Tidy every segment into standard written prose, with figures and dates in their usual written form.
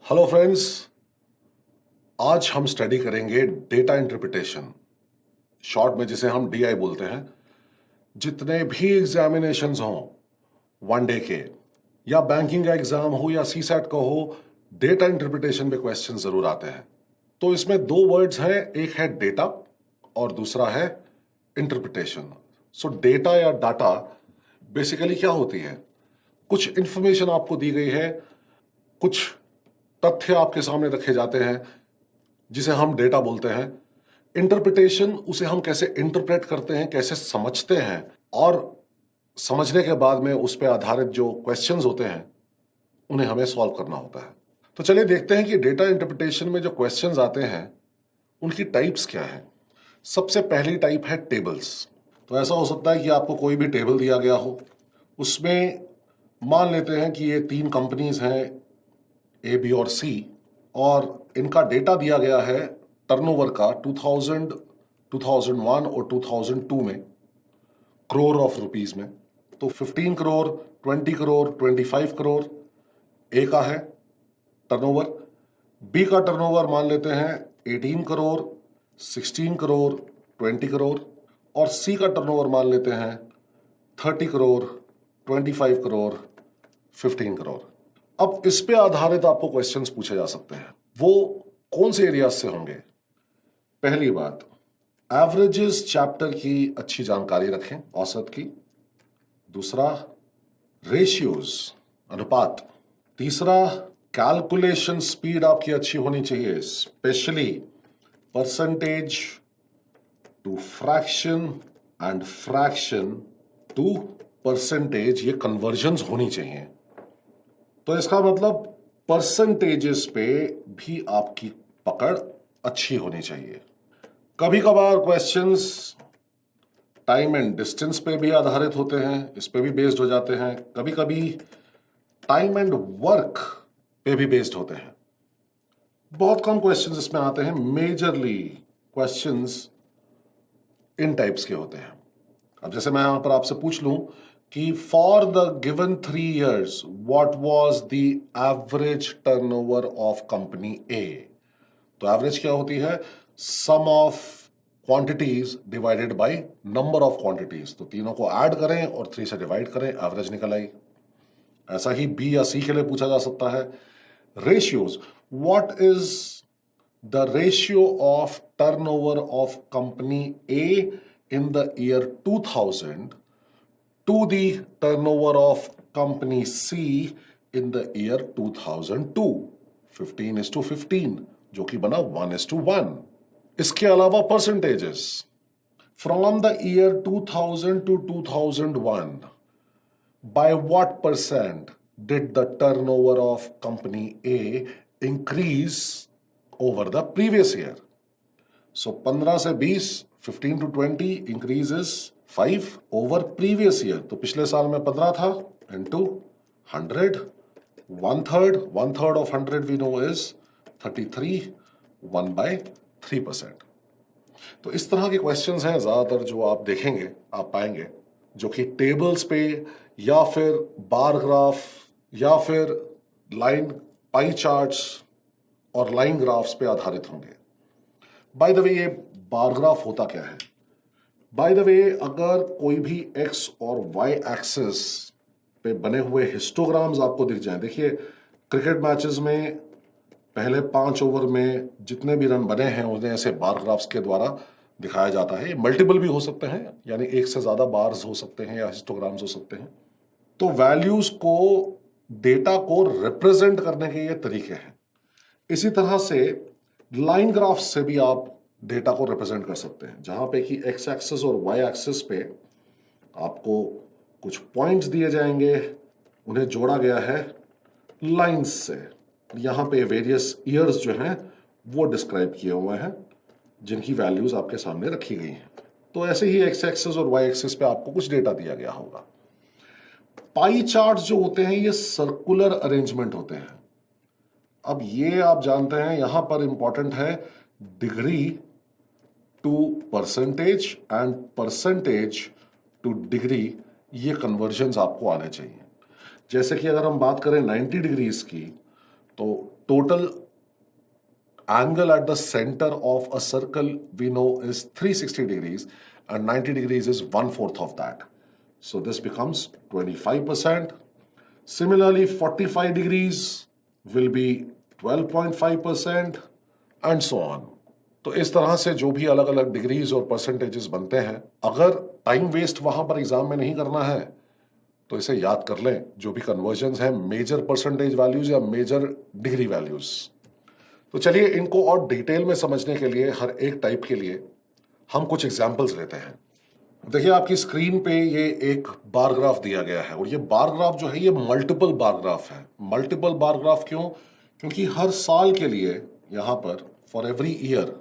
Hello friends, आज हम study करेंगे डेटा इंटरप्रिटेशन, शॉर्ट में जिसे हम डीआई बोलते हैं। जितने भी एग्जामिनेशंस हों वन डे के, या बैंकिंग का एग्जाम हो या सीसैट का हो, डेटा इंटरप्रिटेशन में क्वेश्चन जरूर आते हैं। तो इसमें दो वर्ड्स हैं, एक है डेटा और दूसरा है इंटरप्रिटेशन। सो डेटा या डाटा बेसिकली क्या होती है? कुछ इंफॉर्मेशन आपको दी गई है, कुछ तथ्य आपके सामने रखे जाते हैं जिसे हम डेटा बोलते हैं। इंटरप्रिटेशन, उसे हम कैसे इंटरप्रेट करते हैं, कैसे समझते हैं, और समझने के बाद में उस पर आधारित जो क्वेश्चंस होते हैं उन्हें हमें सॉल्व करना होता है। तो चलिए देखते हैं कि डेटा इंटरप्रिटेशन में जो क्वेश्चंस आते हैं उनकी टाइप्स क्या है। सबसे पहली टाइप है टेबल्स। तो ऐसा हो सकता है कि आपको कोई भी टेबल दिया गया हो, उसमें मान लेते हैं कि ये 3 कंपनीज हैं, ए, बी और सी, और इनका डेटा दिया गया है टर्नओवर का 2000, 2001 और 2002 में, करोड़ ऑफ रुपीस में। तो 15 करोड़, 20 करोड़, 25 करोड़ ए का है टर्नओवर। बी का टर्नओवर मान लेते हैं 18 करोड़, 16 करोड़, 20 करोड़, और सी का टर्नओवर मान लेते हैं 30 करोड़, 25 करोड़, 15 करोड़। अब इस पे आधारित आपको क्वेश्चंस पूछे जा सकते हैं। वो कौन से एरियाज से होंगे? पहली बात, एवरेजेस चैप्टर की अच्छी जानकारी रखें, औसत की। दूसरा, रेशियोज, अनुपात। तीसरा, कैलकुलेशन स्पीड आपकी अच्छी होनी चाहिए, specially percentage to fraction and fraction to percentage, ये कन्वर्जन्स होनी चाहिए। तो इसका मतलब परसेंटेजेस पे भी आपकी पकड़ अच्छी होनी चाहिए। कभी कभार क्वेश्चंस टाइम एंड डिस्टेंस पे भी आधारित होते हैं, इस पे भी बेस्ड हो जाते हैं। कभी कभी टाइम एंड वर्क पे भी बेस्ड होते हैं। बहुत कम क्वेश्चंस इसमें आते हैं। मेजरली क्वेश्चंस इन टाइप्स के होते हैं। अब जैसे मैं यहां पर आपसे पूछ लूं कि for the given 3 years what was the average turnover of company A. तो एवरेज क्या होती है? Sum of quantities divided by number of quantities. तो तीनों को ऐड करें और 3 से डिवाइड करें, एवरेज निकल आई। ऐसा ही बी या सी के लिए पूछा जा सकता है। Ratios, what is the ratio of turnover of company A in the year 2000 to the turnover of company C in the year 2002, 15:15, जो कि बना 1:1। इसके अलावा percentages, from the year 2000 to 2001, by what percent did the turnover of company A increase over the previous year? So 15 से 20, 15 to 20 increases 5 over previous year। तो पिछले साल में 15 था, into 100, one third of 100 we know is 33, 1/3%। तो इस तरह के क्वेश्चंस हैं ज्यादातर जो आप देखेंगे, आप पाएंगे, जो कि टेबल्स पे या फिर बार ग्राफ या फिर लाइन पाई चार्ट्स और लाइन ग्राफ्स पे आधारित होंगे। बाय द वे, ये बार ग्राफ होता क्या है? बाय द वे, अगर कोई भी एक्स और वाई एक्सिस पे बने हुए हिस्टोग्राम्स आपको दिख जाएं, देखिए क्रिकेट मैचेस में पहले 5 ओवर में जितने भी रन बने हैं उन्हें ऐसे बार ग्राफ्स के द्वारा दिखाया जाता है। मल्टीपल भी हो सकते हैं, यानी एक से ज्यादा बार्स हो सकते हैं या हिस्टोग्राम्स हो सकते हैं। तो वैल्यूज को, डेटा को रिप्रेजेंट करने के ये तरीके हैं। इसी तरह से लाइन ग्राफ से भी आप डेटा को रिप्रेजेंट कर सकते हैं, जहां पे कि एक्स एक्सिस और वाई एक्सिस पे आपको कुछ पॉइंट्स दिए जाएंगे, उन्हें जोड़ा गया है लाइंस से। यहां पे वेरियस ईयर्स जो हैं वो डिस्क्राइब किए हुए हैं, जिनकी वैल्यूज आपके सामने रखी गई हैं। तो ऐसे ही एक्स एक्सिस और वाई एक्सिस पे आपको कुछ डेटा दिया गया होगा। पाई चार्ट जो होते हैं ये सर्कुलर अरेंजमेंट होते हैं। अब ये आप जानते हैं, यहां पर इंपॉर्टेंट है degree to percentage and percentage to degree, ये कन्वर्जन्स आपको आने चाहिए। जैसे कि अगर हम बात करें 90 डिग्रीज की, तो total angle at the center of a circle we know is 360 degrees and 90 degrees is 1/4 of that. So this becomes 25%. Similarly, 45 degrees will be 12.5% and so on. तो इस तरह से जो भी अलग अलग डिग्रीज और परसेंटेजेस बनते हैं, अगर टाइम वेस्ट वहां पर एग्जाम में नहीं करना है तो इसे याद कर लें, जो भी कन्वर्जन्स हैं मेजर परसेंटेज वैल्यूज या मेजर डिग्री वैल्यूज। तो चलिए इनको और डिटेल में समझने के लिए हर एक टाइप के लिए हम कुछ एग्जाम्पल्स लेते हैं। देखिए आपकी स्क्रीन पे ये एक बार ग्राफ दिया गया है और ये बार ग्राफ जो है ये मल्टीपल बार ग्राफ है। मल्टीपल बार ग्राफ क्यों? क्योंकि हर साल के लिए यहां पर फॉर एवरी ईयर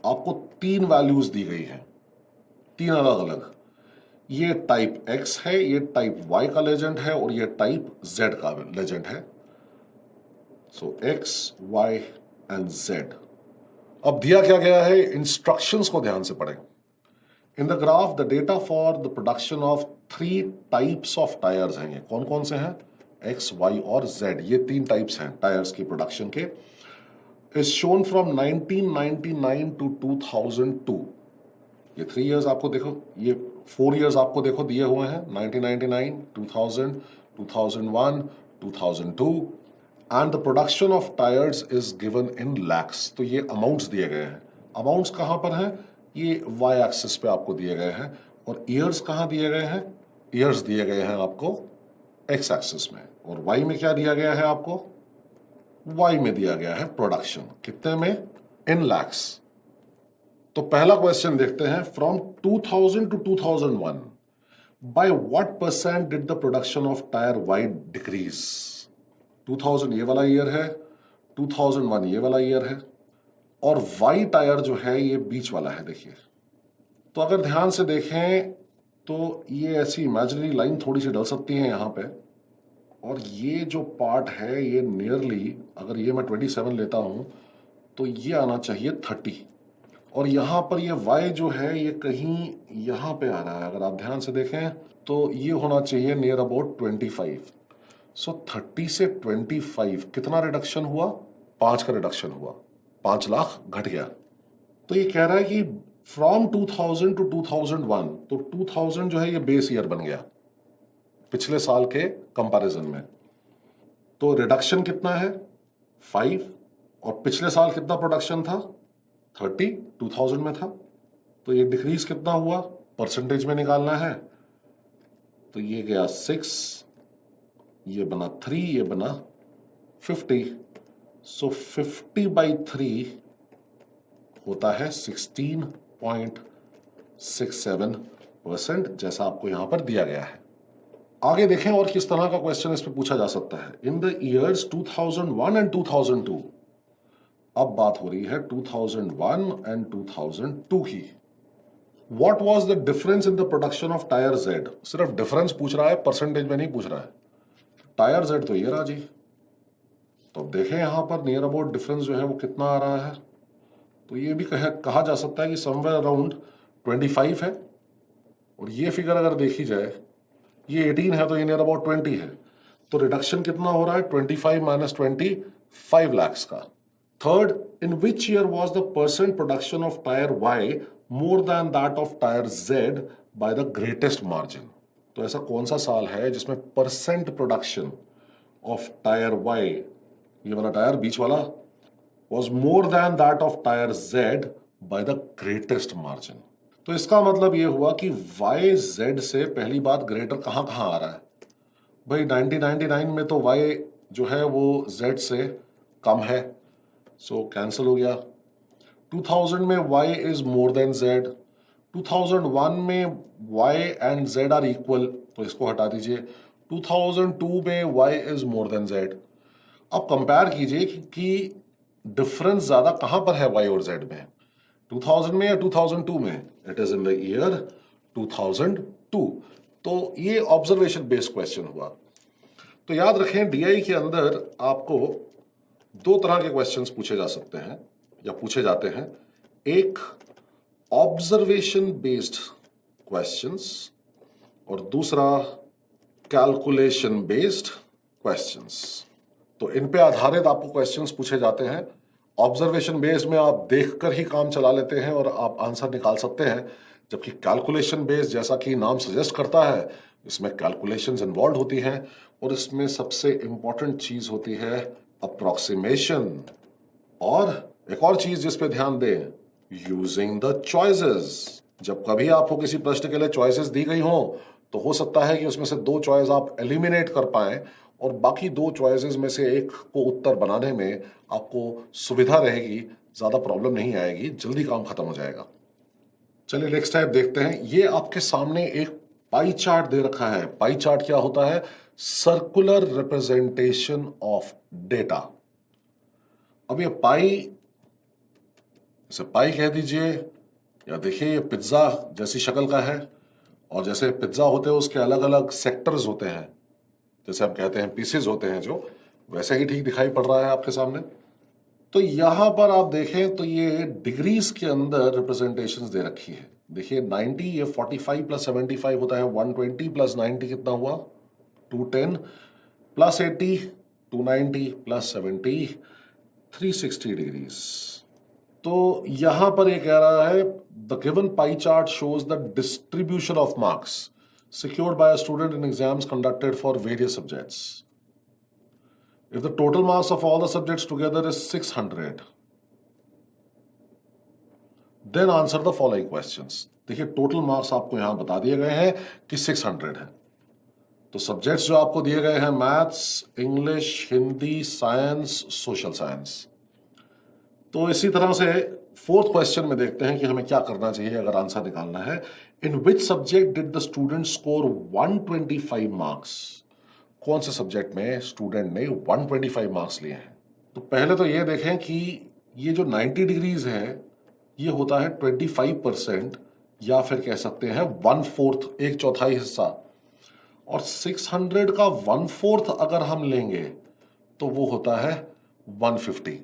आपको 3 वैल्यूज दी गई हैं, 3 अलग अलग। ये टाइप X है, ये टाइप Y का लेजेंड है और ये टाइप Z का लेजेंड है। सो X, Y एंड Z। अब दिया क्या गया है, इंस्ट्रक्शंस को ध्यान से पढ़ें। In the graph the data for the production of 3 types of tyres हैं। ये कौन कौन से हैं? X, Y और Z। ये 3 टाइप्स हैं टायर्स की प्रोडक्शन के। Is shown from 1999 to 2002। ये 3 इयर्स आपको देखो, ये 4 इयर्स आपको देखो दिए हुए हैं, 1999, 2000, 2001, 2002 and the production of tyres is given in lakhs. तो ये अमाउंट्स दिए गए हैं। अमाउंट्स कहां पर हैं? ये y एक्सिस पे आपको दिए गए हैं। और ईयर्स कहां दिए गए हैं? ईयर्स दिए गए हैं आपको x एक्सिस में। और y में क्या दिया गया है आपको? y में दिया गया है प्रोडक्शन। कितने में? इन लैक्स। तो पहला क्वेश्चन देखते हैं, from 2000 to 2001 by what percent did the production of tyre Y decrease? 2000 ये वाला ईयर है, 2001 ये वाला ईयर है और Y टायर जो है ये बीच वाला है। देखिए, तो अगर ध्यान से देखें तो ये ऐसी इमेजिनरी लाइन थोड़ी सी डल सकती है यहाँ पे, और ये जो पार्ट है ये नियरली, अगर ये मैं 27 लेता हूं तो ये आना चाहिए 30, और यहां पर ये Y जो है ये कहीं यहां पे आ रहा है। अगर आप ध्यान से देखें तो ये होना चाहिए नियर अबाउट 25। सो 30 से 25 कितना रिडक्शन हुआ? 5 का रिडक्शन हुआ, 5 लाख घट गया। तो ये कह रहा है कि फ्रॉम 2000 टू 2001, तो 2000 जो है ये बेस ईयर बन गया पिछले साल के कंपैरिजन में। तो रिडक्शन कितना है? 5। और पिछले साल कितना प्रोडक्शन था? 30, 2000 में था। तो ये डिक्रीज कितना हुआ? परसेंटेज में निकालना है। तो ये गया 6, ये बना 3, ये बना 50। सो 50/3 होता है 16.67%, जैसा आपको यहां पर दिया गया है। आगे देखें और किस तरह का क्वेश्चन इस पे पूछा जा सकता है। इन द ईयर्स 2001 एंड 2002, अब बात हो रही है 2001 एंड 2002 की। What was the difference in the production of tyre Z? सिर्फ डिफरेंस पूछ रहा है, परसेंटेज में नहीं पूछ रहा है। टायर Z तो ये रहा जी। तो देखें यहां पर नियर अबाउट डिफरेंस जो है वो कितना आ रहा है। तो ये भी कहा जा सकता है कि समवेयर अराउंड 25 है। और ये फिगर अगर देखी जाए, ये 18 है तो ये नियर अबाउट 20 है। तो रिडक्शन कितना हो रहा है? 25 माइनस 20, 5 लाख का। Third, in which year was the percent production of tyre Y more than that of tyre Z by the greatest margin? तो ऐसा कौन सा साल है जिसमें percent production of tyre Y, ये वाला टायर बीच वाला, was more than that of tyre Z by the greatest margin? तो इसका मतलब ये हुआ कि Y Z से पहली बात ग्रेटर कहां कहां आ रहा है भाई? 1999 में तो Y जो है वो Z से कम है, सो कैंसिल हो गया। 2000 में Y is more than Z। 2001 में Y and Z are equal, तो इसको हटा दीजिए। 2002 में Y is more than Z। अब कंपेयर कीजिए कि डिफरेंस ज्यादा कहां पर है Y और Z में, 2000 में या 2002 में? It is in the year 2002। तो ये ऑब्जर्वेशन बेस्ड क्वेश्चन हुआ। तो याद रखें DI के अंदर आपको 2 तरह के क्वेश्चंस पूछे जा सकते हैं या पूछे जाते हैं। एक ऑब्जर्वेशन बेस्ड क्वेश्चंस और दूसरा कैलकुलेशन बेस्ड क्वेश्चंस। तो इन पे आधारित आपको क्वेश्चंस पूछे जाते हैं। ऑब्जर्वेशन बेस्ड में आप देखकर ही काम चला लेते हैं और आप आंसर निकाल सकते हैं, जबकि कैलकुलेशन बेस्ड, जैसा कि नाम सजेस्ट करता है, इसमें कैलकुलेशंस इन्वॉल्व होती हैं और इसमें सबसे इंपॉर्टेंट चीज होती है अप्रोक्सीमेशन। और एक और चीज जिस पे ध्यान दें, यूजिंग द चॉइसेस। जब कभी आपको किसी प्रश्न के लिए चॉइसेस दी गई हो तो हो सकता है कि उसमें से 2 चॉइस आप एलिमिनेट कर पाएं और बाकी 2 चॉइसेस में से एक को उत्तर बनाने में आपको सुविधा रहेगी, ज्यादा प्रॉब्लम नहीं आएगी, जल्दी काम खत्म हो जाएगा। चलिए नेक्स्ट टाइप देखते हैं। ये आपके सामने एक पाई चार्ट दे रखा है। पाई चार्ट क्या होता है? Circular representation of data. अब ये पाई, इसे पाई कह दीजिए, या देखिए ये पिज्जा जैसी शक्ल का है, और जैसे पिज्जा होते हैं उसके अलग अलग सेक्टर्स होते हैं, जैसे हम कहते हैं पीसेस होते हैं, जो वैसे ही ठीक दिखाई पड़ रहा है आपके सामने। तो यहां पर आप देखें तो ये डिग्रीज के अंदर रिप्रेजेंटेशंस दे रखी है। देखिए 90, ये 45 प्लस 75 होता है 120 प्लस 90 कितना हुआ 210 प्लस 80 290 प्लस 70 360 डिग्रीज। तो यहां पर ये कह रहा है the given pie chart shows the distribution of marks secured by a student in exams conducted for various subjects. If the total marks of all the subjects together is 600, then answer the following questions. देखिए total marks आपको यहां बता दिए गए हैं कि 600 है। तो सब्जेक्ट्स जो आपको दिए गए हैं maths, English, Hindi, science, social science. तो इसी तरह से 4th क्वेश्चन में देखते हैं कि हमें क्या करना चाहिए अगर आंसर निकालना है। In which subject did the student score 125 marks? कौन से सब्जेक्ट में स्टूडेंट ने 125 मार्क्स लिए हैं? तो पहले तो ये देखें कि ये जो 90 डिग्रीज है ये होता है 25%, या फिर कह सकते हैं 1/4, 1/4 हिस्सा। और 600 का 1/4 अगर हम लेंगे तो वो होता है 150।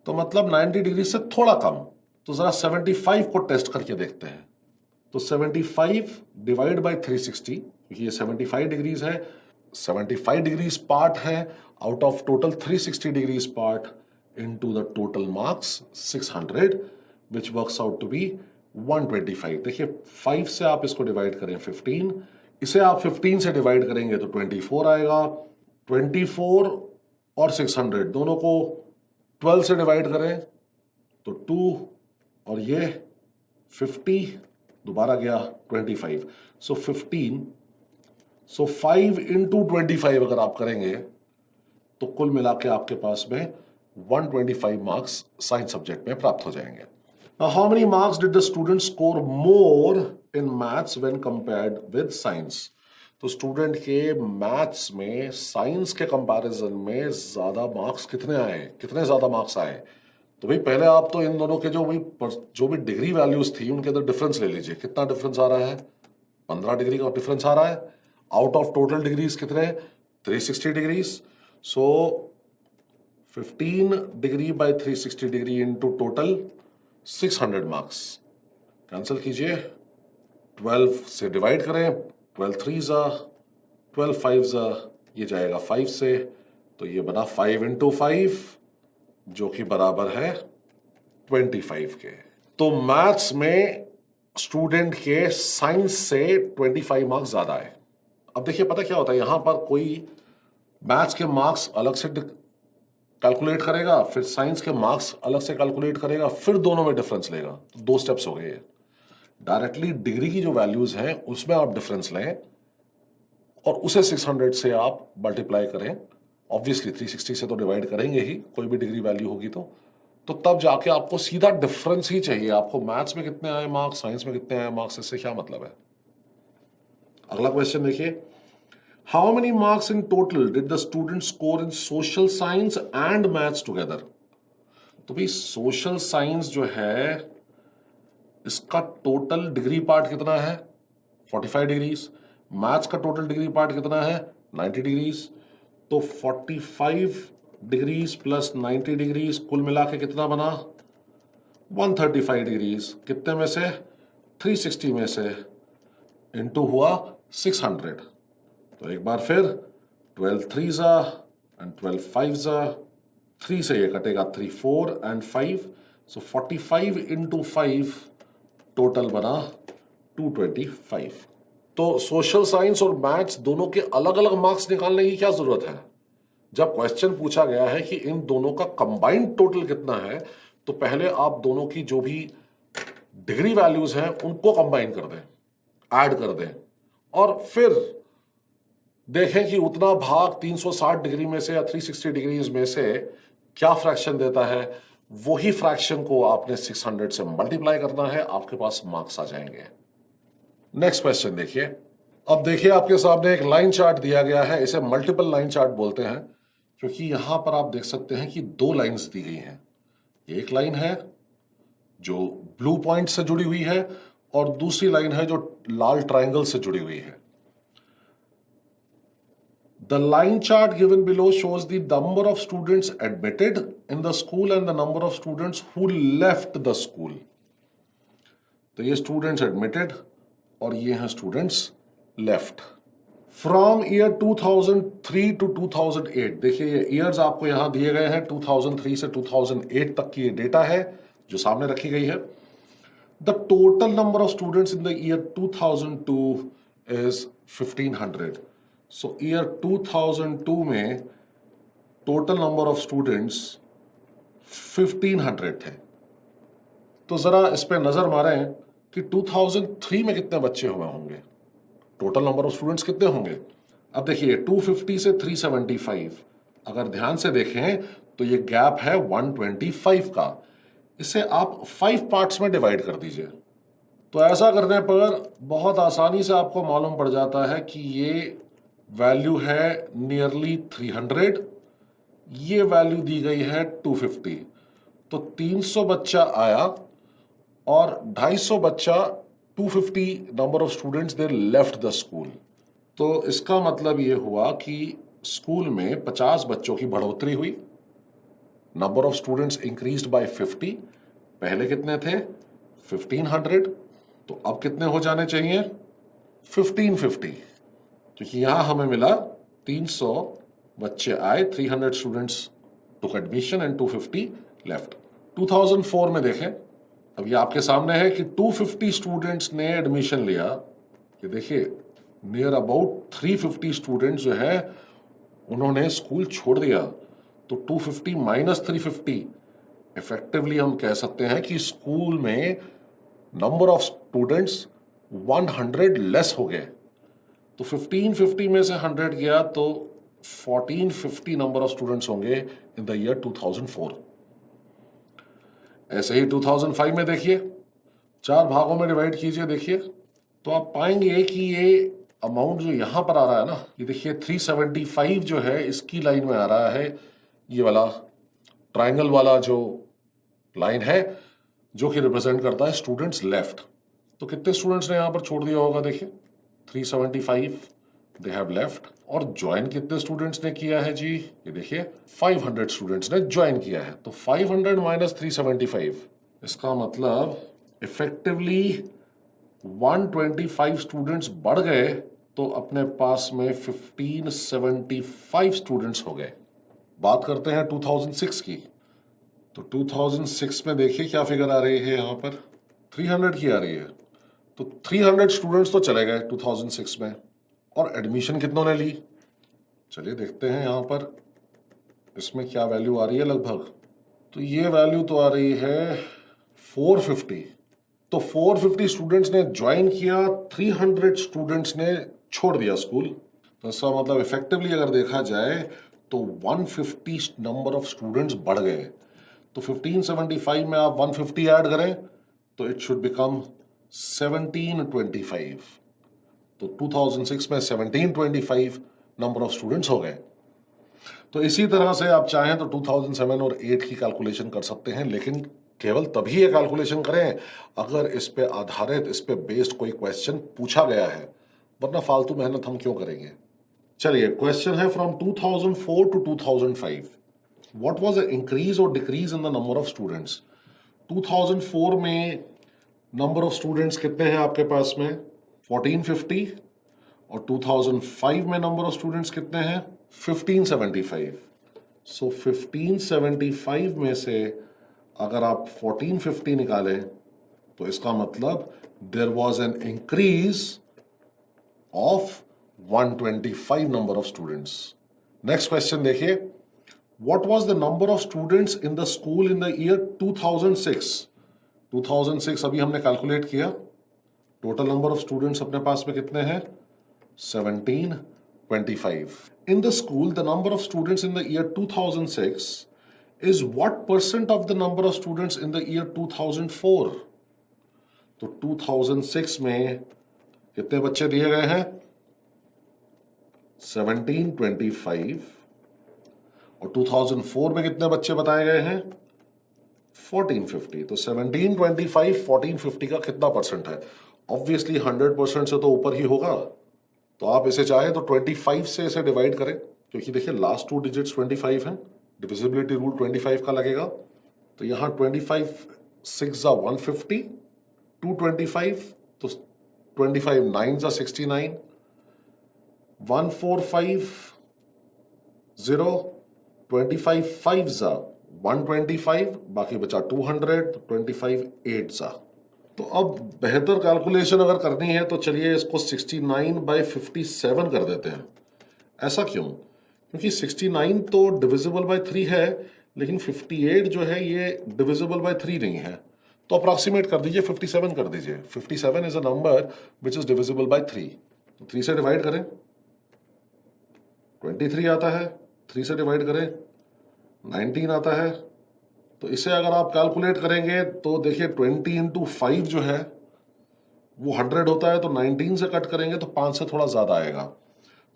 तो मतलब 90 डिग्री से थोड़ा कम। तो जरा 75 को टेस्ट करके देखते हैं। तो 75 डिवाइड बाय 360, क्योंकि ये 75 डिग्रीज है, 75 डिग्रीज पार्ट है out of total 360 degrees part into the total marks 600, which works out to be 125। देखिए 5 से आप इसको डिवाइड करें 15, इसे आप 15 से डिवाइड करेंगे तो 24 आएगा। 24 और 600 दोनों को 12 से डिवाइड करें तो 2, और ये 50, दोबारा गया 25। सो 15, सो 5 इंटू 25 अगर आप करेंगे तो कुल मिला के आपके पास में 125 मार्क्स साइंस सब्जेक्ट में प्राप्त हो जाएंगे। Now, how many marks did the student score more in maths when compared with science? तो स्टूडेंट के मैथ्स में साइंस के कंपैरिजन में ज्यादा मार्क्स कितने आए, कितने ज्यादा मार्क्स आए? तो भाई पहले आप तो इन दोनों के जो भी डिग्री वैल्यूज थी उनके अंदर डिफरेंस ले लीजिए। कितना डिफरेंस आ रहा है? 15 डिग्री का डिफरेंस आ रहा है। आउट ऑफ टोटल डिग्रीज कितने? 360 degrees. So 15 degree by 360 degree into total 600 marks. Cancel कीजिए, 12 से डिवाइड करें, 12 3 जा, 12 5 जा, ये जाएगा 5 से, तो ये बना 5 इंटू 5 जो कि बराबर है 25 के। तो मैथ्स में स्टूडेंट के साइंस से 25 मार्क्स ज्यादा है। अब देखिए पता क्या होता है, यहां पर कोई मैथ्स के मार्क्स अलग से कैलकुलेट करेगा, फिर साइंस के मार्क्स अलग से कैलकुलेट करेगा, फिर दोनों में डिफरेंस लेगा। तो 2 स्टेप्स हो गए। डायरेक्टली डिग्री की जो वैल्यूज हैं उसमें आप डिफरेंस लें और उसे 600 से आप मल्टीप्लाई करें। ऑब्वियसली 360 से तो डिवाइड करेंगे ही, कोई भी डिग्री वैल्यू होगी तो तब जाके आपको सीधा डिफरेंस ही चाहिए। आपको मैथ्स में कितने आए मार्क्स, साइंस में कितने आए मार्क्स, इससे क्या मतलब है। अगला क्वेश्चन देखिए, how many marks in total did the student score in social science and maths together? तो भाई सोशल साइंस जो है इसका टोटल डिग्री पार्ट कितना है? 45 डिग्रीज। मैथ्स का टोटल डिग्री पार्ट कितना है? 90 डिग्रीज। तो 45 डिग्रीज प्लस 90 डिग्रीज कुल मिला के कितना बना? 135 डिग्रीज। कितने में से? 360 में से, इनटू हुआ 600। तो एक बार फिर 12 3 जा, एंड 12 5 3 से ये कटेगा 3 4 एंड 5, सो 45 इंटू 5 टोटल बना 225। तो सोशल साइंस और मैथ्स दोनों के अलग अलग मार्क्स निकालने की क्या जरूरत है? जब क्वेश्चन पूछा गया है कि इन दोनों का कंबाइंड टोटल कितना है, तो पहले आप दोनों की जो भी डिग्री वैल्यूज हैं उनको कंबाइन कर दें, ऐड कर दें, और फिर देखें कि उतना भाग 360 डिग्री में से या 360 डिग्रीज में से क्या फ्रैक्शन देता है। वही फ्रैक्शन को आपने 600 से मल्टीप्लाई करना है, आपके पास मार्क्स आ जाएंगे। नेक्स्ट क्वेश्चन देखिए। अब देखिए आपके सामने एक लाइन चार्ट दिया गया है, इसे मल्टीपल लाइन चार्ट बोलते हैं क्योंकि यहां पर आप देख सकते हैं कि दो लाइंस दी गई हैं। एक लाइन है जो ब्लू पॉइंट से जुड़ी हुई है और दूसरी लाइन है जो लाल ट्रायंगल से जुड़ी हुई है। The line chart given below shows the number of students admitted in the school and the number of students who left the school. तो ये students admitted और ये हैं students left. From year 2003 to 2008, देखिए ये years आपको यहां दिए गए हैं, 2003 से 2008 तक की ये डेटा है जो सामने रखी गई है। The total number of students in the year 2002 is 1500. So year 2002 में total number of students 1500 थे। तो जरा इस पे नजर मारें कि 2003 में कितने बच्चे हुए होंगे, टोटल नंबर ऑफ स्टूडेंट्स कितने होंगे। अब देखिए 250 से 375, अगर ध्यान से देखें तो ये गैप है 125 का। इसे आप 5 पार्ट्स में डिवाइड कर दीजिए। तो ऐसा करने पर बहुत आसानी से आपको मालूम पड़ जाता है कि ये वैल्यू है नियरली 300, ये वैल्यू दी गई है 250। तो 300 बच्चा आया और 250 बच्चा, 250 number of students they left the school. तो इसका मतलब ये हुआ कि स्कूल में 50 बच्चों की बढ़ोतरी हुई, number of students increased by 50। पहले कितने थे 1500, तो अब कितने हो जाने चाहिए 1550, क्योंकि यहां हमें मिला 300 बच्चे आए, 300 students took admission and 250 left. 2004 में देखें, अब ये आपके सामने है कि 250 स्टूडेंट्स ने एडमिशन लिया। ये देखिए नियर अबाउट 350 स्टूडेंट्स जो है उन्होंने स्कूल छोड़ दिया। तो 250 माइनस 350, इफेक्टिवली हम कह सकते हैं कि स्कूल में नंबर ऑफ स्टूडेंट्स 100 लेस हो गए। तो 1550 में से 100 गया तो 1450 नंबर ऑफ स्टूडेंट्स होंगे इन द ईयर 2004। ऐसे ही 2005 में देखिए, 4 भागों में डिवाइड कीजिए, देखिए तो आप पाएंगे कि ये अमाउंट जो यहां पर आ रहा है ना, ये देखिए 375 जो है इसकी लाइन में आ रहा है, ये वाला ट्रायंगल वाला जो लाइन है जो कि रिप्रेजेंट करता है स्टूडेंट्स लेफ्ट। तो कितने स्टूडेंट्स ने यहां पर छोड़ दिया होगा, देखिए 375 दे हैव लेफ्ट। और ज्वाइन कितने स्टूडेंट्स ने किया है जी, ये देखिए 500 स्टूडेंट्स ने ज्वाइन किया है। तो 500 माइनस 375, इसका मतलब इफेक्टिवली 125 स्टूडेंट्स बढ़ गए, तो अपने पास में 1575 स्टूडेंट्स हो गए। बात करते हैं 2006 की। तो 2006 में देखिए क्या फिगर आ रही है, यहां पर 300 की आ रही है। तो 300 स्टूडेंट्स तो चले गए 2006 में, और एडमिशन कितनों ने ली, चलिए देखते हैं यहां पर इसमें क्या वैल्यू आ रही है लगभग। तो ये वैल्यू तो आ रही है 450। तो 450 स्टूडेंट्स ने ज्वाइन किया, 300 स्टूडेंट्स ने छोड़ दिया स्कूल। तो इसका मतलब इफेक्टिवली अगर देखा जाए तो 150 नंबर ऑफ स्टूडेंट्स बढ़ गए। तो 1575 में आप 150 ऐड करें तो इट शुड बिकम 1725। तो 2006 में 1725 नंबर ऑफ स्टूडेंट्स हो गए। तो इसी तरह से आप चाहें तो 2007 और 8 की कैलकुलेशन कर सकते हैं, लेकिन केवल तभी ये कैलकुलेशन करें अगर इस पे आधारित, इस पे बेस्ड कोई क्वेश्चन पूछा गया है, वरना फालतू मेहनत हम क्यों करेंगे। चलिए क्वेश्चन है from 2004 to 2005, what was the increase और decrease in the number of students. 2004 में नंबर ऑफ स्टूडेंट्स कितने हैं आपके पास में 1450, और 2005 में नंबर ऑफ स्टूडेंट्स कितने हैं 1575। सो 1575 में से अगर आप 1450 निकालें तो इसका मतलब there was an increase of 125 number of students. Next question देखिए, what was the number of students in the school in the year 2006। 2006 अभी हमने कैलकुलेट किया, टोटल नंबर ऑफ स्टूडेंट्स अपने पास में कितने हैं, 1725। इन the school the number of students in the year 2006 is what percent of the number of students in the year 2004। तो 2006 में कितने बच्चे दिए गए हैं, 1725, और 2004 में कितने बच्चे बताए गए हैं, 1450। तो 1725 1450 का कितना परसेंट है, ऑब्वियसली 100% से तो ऊपर ही होगा। तो आप इसे चाहे तो 25 से इसे डिवाइड करें, क्योंकि देखिए लास्ट 2 डिजिट्स 25 हैं, डिविजिबिलिटी रूल 25 का लगेगा। तो यहां 25 6 जा 150, 225 तो 25 9 जा 69, 1450 25 5 जा 125, बाकी बचा 200, 25 8 जा। तो अब बेहतर कैलकुलेशन अगर करनी है तो चलिए इसको 69/57 कर देते हैं। ऐसा क्यों, क्योंकि 69 तो डिविजिबल बाय 3 है, लेकिन 58 जो है ये डिविजिबल बाय 3 नहीं है। तो अप्रॉक्सीमेट कर दीजिए, 57 कर दीजिए। 57 is a number which is divisible by 3। तो 3 से डिवाइड करें, 23 आता है, 3 से डिवाइड करें 19 आता है। तो इसे अगर आप कैलकुलेट करेंगे तो देखिए 20 इंटू 5 जो है वो 100 होता है, तो 19 से कट करेंगे तो 5 से थोड़ा ज्यादा आएगा।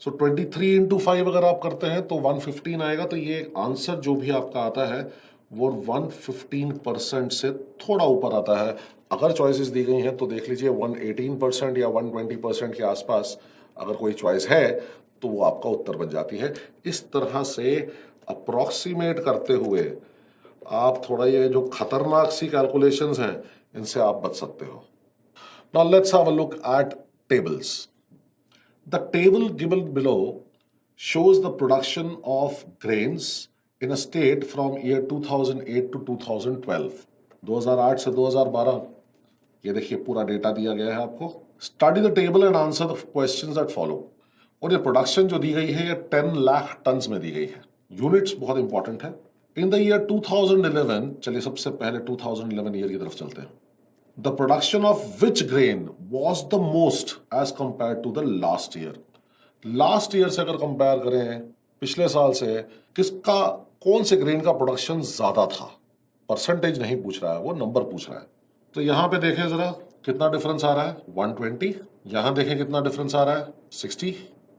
सो 23 इंटू 5 अगर आप करते हैं तो 115 आएगा। तो ये आंसर जो भी आपका आता है वो 115% से थोड़ा ऊपर आता है। अगर चॉइसेस दी गई हैं तो देख लीजिए 118% या 120% के आसपास अगर कोई चॉइस है तो वो आपका उत्तर बन जाती है। इस तरह से अप्रॉक्सीमेट करते हुए आप थोड़ा ये जो खतरनाक सी कैलकुलेशंस हैं इनसे आप बच सकते हो। Now let's have a look at tables. The table given below shows the production of grains in a state from year 2008 to 2012। 2008 से 2012 ये देखिए पूरा डेटा दिया गया है आपको। Study the table and answer the questions that follow. और ये प्रोडक्शन जो दी गई है ये 10 लाख टन्स में दी गई है। यूनिट्स बहुत इंपॉर्टेंट है। इन द ईयर 2011, चलिए सबसे पहले 2011 ईयर की तरफ चलते हैं। The production of which grain was the most as compared to the last year? Last year से अगर कंपेयर करें पिछले साल से, किसका कौन से ग्रेन का प्रोडक्शन ज्यादा था। परसेंटेज नहीं पूछ रहा है, वो नंबर पूछ रहा है। तो यहां पे देखें जरा कितना डिफरेंस आ रहा है, 120। यहां देखें कितना डिफरेंस आ रहा है, 60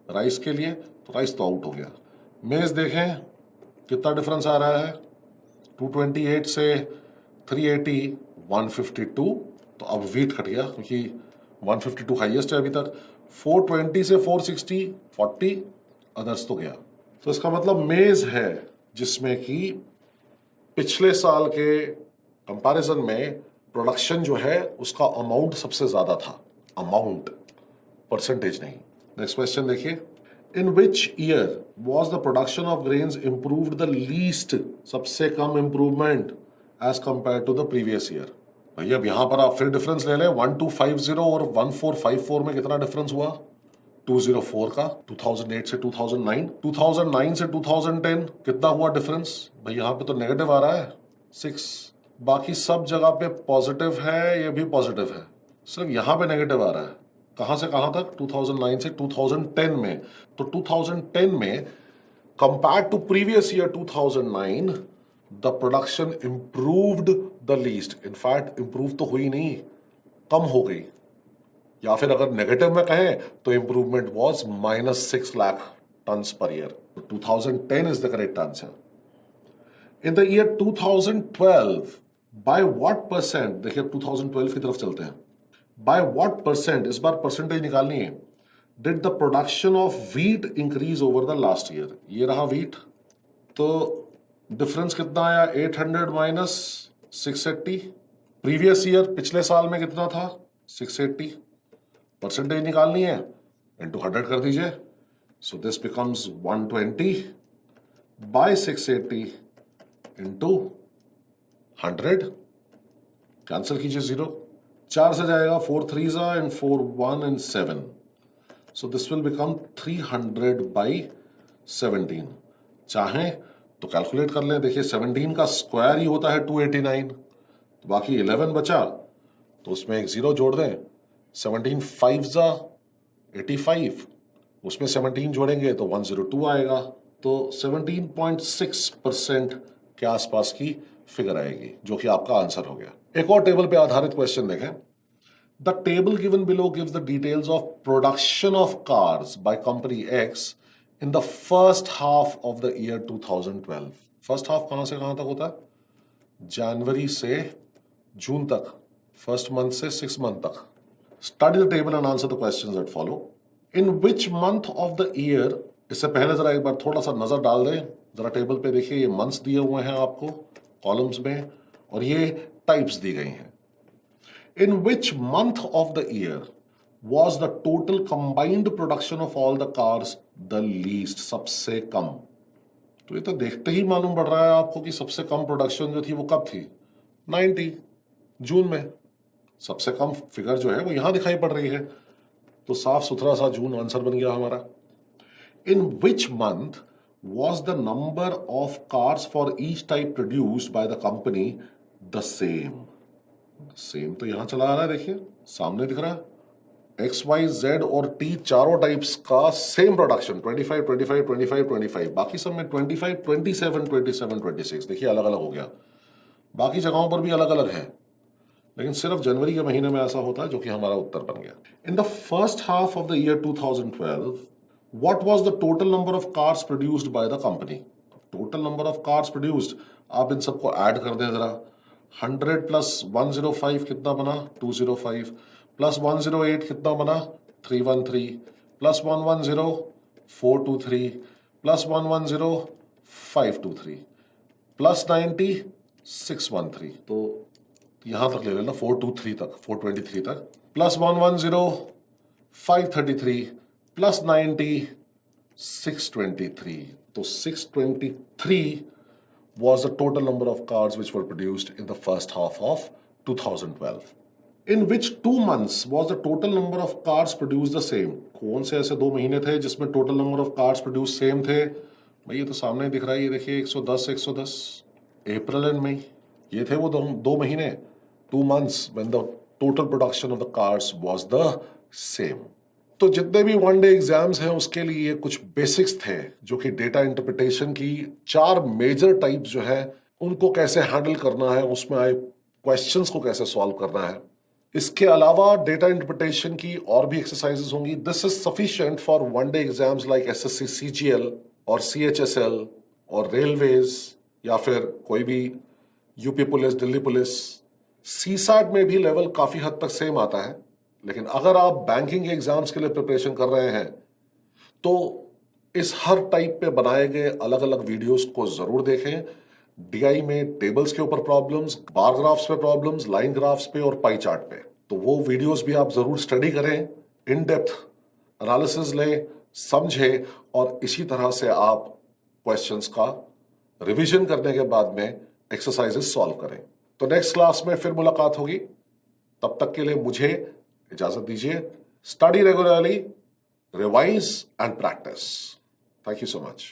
राइस के लिए। तो राइस तो आउट हो गया। मेज देखें कितना डिफरेंस आ रहा है, 228 से 380, 152। तो अब वीट कट गया क्योंकि 152 हाईएस्ट है अभी तक। 420 से 460, 40 अदर्स तो गया। तो इसका मतलब मेज है जिसमें कि पिछले साल के कंपैरिजन में प्रोडक्शन जो है उसका अमाउंट सबसे ज्यादा था। अमाउंट, परसेंटेज नहीं। नेक्स्ट क्वेश्चन देखिए, in which year was the production of grains improved the least, सबसे कम improvement as compare to the previous year. भैया अब यहां पर आप फिर डिफरेंस ले लें, 1250 और 1454 में कितना डिफरेंस हुआ, 204 का। 2008 से 2009, 2009 से 2010 कितना हुआ डिफरेंस, भाई यहां पे तो नेगेटिव आ रहा है 6। बाकी सब जगह पे पॉजिटिव है, ये भी पॉजिटिव है, सिर्फ यहां पे नेगेटिव आ रहा है। कहां से कहां तक, 2009 से 2010 में। तो 2010 में compare to previous year 2009 the production improved the least. In fact improve तो हुई नहीं, कम हो गई। या फिर अगर नेगेटिव में कहें तो improvement was -6 lakh tons per year. 2010 is the correct answer. In the year 2012 by what percent, देखिए 2012 की तरफ चलते हैं। बाय व्हाट परसेंट, इस बार परसेंटेज निकालनी है, did the production of wheat increase over the last year. ये रहा व्हीट, तो डिफरेंस कितना आया, 800 माइनस 680। प्रीवियस ईयर पिछले साल में कितना था, 680। परसेंटेज निकालनी है, इंटू 100 कर दीजिए। So this becomes 120 by 680 into 100. Cancel कीजिए 0. 4 से जाएगा 4 3s and 4 1 and 7. So this will become 300 by 17. चाहें तो कैलकुलेट कर लें. देखिए 17 का स्क्वायर ही होता है 289. तो बाकी 11 बचा तो उसमें एक 0 जोड़ दें. 17 5s 85. उसमें 17 जोड़ेंगे तो 102 आएगा. तो 17.6% के आसपास की फिगर आएगी, जो कि आपका आंसर हो गया. एक और टेबल पे आधारित क्वेश्चन देखें. The table given below gives the details of production of cars by company x in the first half of the year 2012. First half कहां से कहां तक होता है? जनवरी से जून तक. फर्स्ट मंथ से 6 मंथ तक. Study the table and answer the questions that follow. In which month of the year, इससे पहले जरा एक बार थोड़ा सा नजर डाल दें. जरा टेबल पे देखिए, ये मंथ्स दिए हुए हैं आपको कॉलम्स में और ये टाइप्स दी गई हैं. In which month of the year was the total combined production of all the cars the least, सबसे कम. तो ये तो देखते ही मालूम पड़ रहा है आपको कि सबसे कम प्रोडक्शन जो थी वो कब थी? 90 जून में. सबसे कम फिगर जो है वो यहां दिखाई पड़ रही है. तो साफ सुथरा सा जून आंसर बन गया हमारा. In which month was the number of cars for each type produced by the company the same? Same तो यहां चला आ रहा है, देखिए सामने दिख रहा है. एक्स वाई जेड और टी चारों टाइप्स का सेम प्रोडक्शन 25 25 25 25. बाकी सब में 25 27 27 26. देखिए अलग अलग हो गया. बाकी जगहों पर भी अलग अलग है, लेकिन सिर्फ जनवरी के महीने में ऐसा होता है, जो कि हमारा उत्तर बन गया. In the first half of the year 2012 what was the total number of cars produced by the company? Total number of cars produced, आप इन सबको ऐड कर दें जरा. 100 प्लस 105 कितना बना? 205. प्लस 108 कितना बना? 313. प्लस 110 423. प्लस 110 523. प्लस 90 613. तो यहां तक ले लेना 423 तक, 423 तक. प्लस 110 533. प्लस 90 623. तो 623 was the total number of cars which were produced in the first half of 2012. In which 2 months was the total number of cars produced the same? कौन से ऐसे 2 महीने थे जिसमें total number of cars produced same थे? भाई ये तो सामने दिख रहा है, ये देखिए 110 110. अप्रैल एंड मई, ये थे वो 2 महीने. 2 months when the total production of the cars was the same. तो जितने भी वन डे एग्जाम्स हैं उसके लिए कुछ बेसिक्स थे, जो कि डेटा इंटरप्रिटेशन की 4 मेजर टाइप्स जो है उनको कैसे हैंडल करना है, उसमें आए क्वेश्चंस को कैसे सॉल्व करना है. इसके अलावा डेटा इंटरप्रिटेशन की और भी एक्सरसाइजेस होंगी. This is sufficient for one day exams like SSC CGL और सीएचएसएल और रेलवेज, या फिर कोई भी UP police, Delhi police. CSAT में भी लेवल काफी हद तक सेम आता है, लेकिन अगर आप बैंकिंग एग्जाम्स के लिए प्रिपरेशन कर रहे हैं तो इस हर टाइप पे बनाए गए अलग अलग वीडियोस को जरूर देखें. डीआई में टेबल्स के ऊपर प्रॉब्लम्स, बार ग्राफ्स पे प्रॉब्लम्स, लाइन ग्राफ्स पे और पाई चार्ट पे, तो वो वीडियोस भी आप जरूर स्टडी करें, इन डेप्थ एनालिसिस लें, समझें और इसी तरह से आप क्वेश्चंस का रिवीजन करने के बाद में एक्सरसाइजेस सॉल्व करें. तो नेक्स्ट क्लास में फिर मुलाकात होगी. तब तक के लिए मुझे इजाजत दीजिए. Study regularly, revise and practice. Thank you so much.